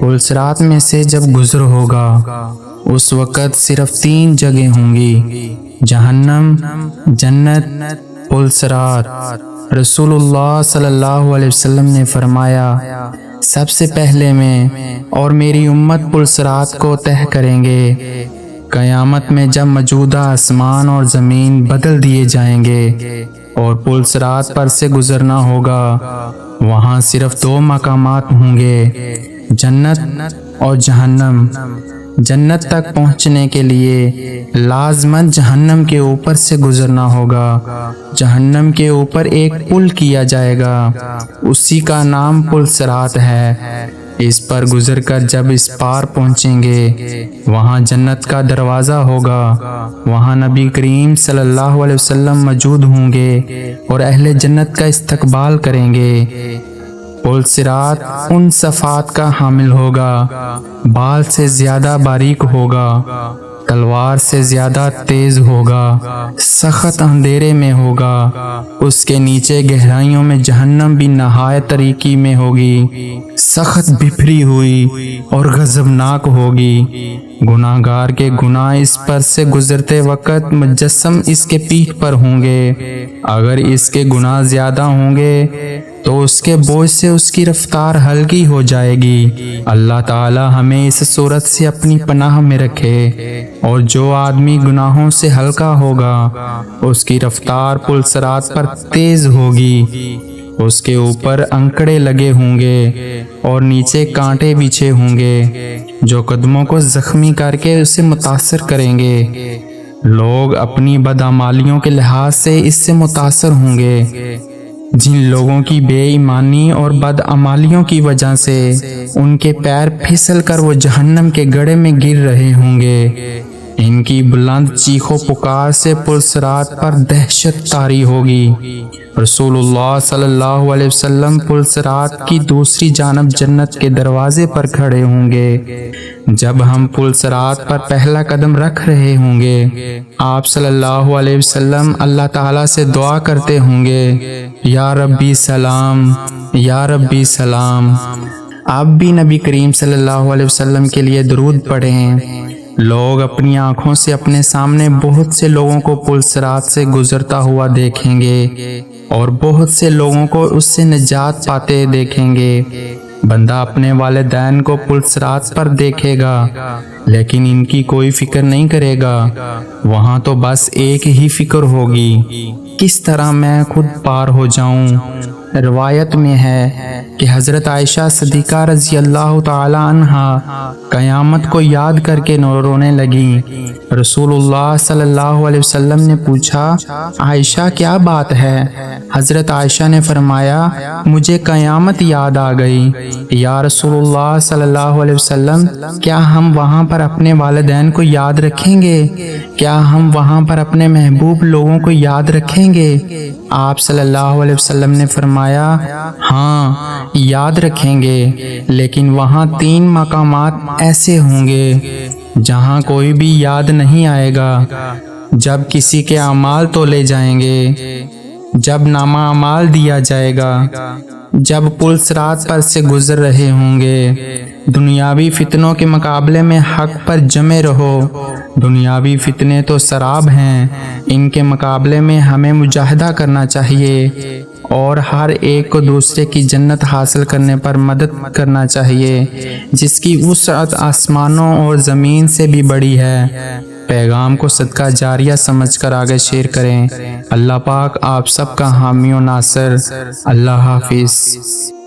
پل صراط میں سے جب گزر ہوگا اس وقت صرف 3 جگہ ہوں گی، جہنم، جنت، پل صراط۔ رسول اللہ صلی اللہ علیہ وسلم نے فرمایا، سب سے پہلے میں اور میری امت پل صراط کو طے کریں گے۔ قیامت میں جب موجودہ آسمان اور زمین بدل دیے جائیں گے اور پل صراط پر سے گزرنا ہوگا، وہاں صرف 2 مقامات ہوں گے، جنت اور جہنم۔ جنت تک پہنچنے کے لیے لازماً جہنم کے اوپر سے گزرنا ہوگا۔ جہنم کے اوپر ایک پل کیا جائے گا، اسی کا نام پل صراط ہے۔ اس پر گزر کر جب اس پار پہنچیں گے، وہاں جنت کا دروازہ ہوگا، وہاں نبی کریم صلی اللہ علیہ وسلم موجود ہوں گے اور اہل جنت کا استقبال کریں گے۔ پل صراط ان صفات کا حامل ہوگا، بال سے زیادہ باریک ہوگا، تلوار سے زیادہ تیز ہوگا، سخت اندھیرے میں ہوگا، اس کے نیچے گہرائیوں میں جہنم بھی نہایت طریقی میں ہوگی، سخت بکھری ہوئی اور غضبناک ہوگی۔ گناہ گار کے گناہ اس پر سے گزرتے وقت مجسم اس کے پیٹھ پر ہوں گے۔ اگر اس کے گناہ زیادہ ہوں گے تو اس کے بوجھ سے اس کی رفتار ہلکی ہو جائے گی۔ اللہ تعالی ہمیں اس صورت سے اپنی پناہ میں رکھے۔ اور جو آدمی گناہوں سے ہلکا ہوگا اس کی رفتار پل صراط پر تیز ہوگی، اس کے اوپر انکڑے لگے ہوں گے اور نیچے کانٹے بچھے ہوں گے جو قدموں کو زخمی کر کے اسے متاثر کریں گے۔ لوگ اپنی بدعمالیوں کے لحاظ سے اس سے متاثر ہوں گے۔ جن لوگوں کی بے ایمانی اور بدعمالیوں کی وجہ سے ان کے پیر پھسل کر وہ جہنم کے گڑھے میں گر رہے ہوں گے، ان کی بلند چیخ و پکار سے پل صراط پر دہشت طاری ہوگی۔ رسول اللہ صلی اللہ علیہ وسلم پل صراط کی دوسری جانب جنت کے دروازے پر کھڑے ہوں گے۔ جب ہم پل صراط پر پہلا قدم رکھ رہے ہوں گے، آپ صلی اللہ علیہ وسلم اللہ تعالیٰ سے دعا کرتے ہوں گے، یا ربی سلام، یا ربی سلام۔ آپ بھی نبی کریم صلی اللہ علیہ وسلم کے لیے درود پڑھیں۔ لوگ اپنی آنکھوں سے اپنے سامنے بہت سے لوگوں کو پل صراط سے گزرتا ہوا دیکھیں گے اور بہت سے لوگوں کو اس سے نجات پاتے دیکھیں گے۔ بندہ اپنے والدین کو پل صراط پر دیکھے گا لیکن ان کی کوئی فکر نہیں کرے گا، وہاں تو بس ایک ہی فکر ہوگی، کس طرح میں خود پار ہو جاؤں۔ روایت میں ہے کہ حضرت عائشہ صدیقہ رضی اللہ تعالی عنہا قیامت کو یاد کر کے رونے لگیں۔ رسول اللہ صلی اللہ علیہ وسلم نے پوچھا، عائشہ کیا بات ہے؟ حضرت عائشہ نے فرمایا، مجھے قیامت یاد آ گئی۔ یا رسول اللہ صلی اللہ علیہ وسلم، کیا ہم وہاں پر اپنے والدین کو یاد رکھیں گے؟ کیا ہم وہاں پر اپنے محبوب لوگوں کو یاد رکھیں گے؟ آپ صلی اللہ علیہ وسلم نے فرمایا، ہاں یاد رکھیں گے، لیکن وہاں 3 مقامات ایسے ہوں گے جہاں کوئی بھی یاد نہیں آئے گا۔ جب کسی کے اعمال تولے جائیں گے، جب نامہ اعمال دیا جائے گا، جب پل صراط پر سے گزر رہے ہوں گے۔ دنیاوی فتنوں کے مقابلے میں حق پر جمے رہو۔ دنیاوی فتنے تو سراب ہیں، ان کے مقابلے میں ہمیں مجاہدہ کرنا چاہیے اور ہر ایک کو دوسرے کی جنت حاصل کرنے پر مدد کرنا چاہیے، جس کی وسعت آسمانوں اور زمین سے بھی بڑی ہے۔ پیغام کو صدقہ جاریہ سمجھ کر آگے شیئر کریں۔ اللہ پاک آپ سب کا حامی و ناصر۔ اللہ حافظ۔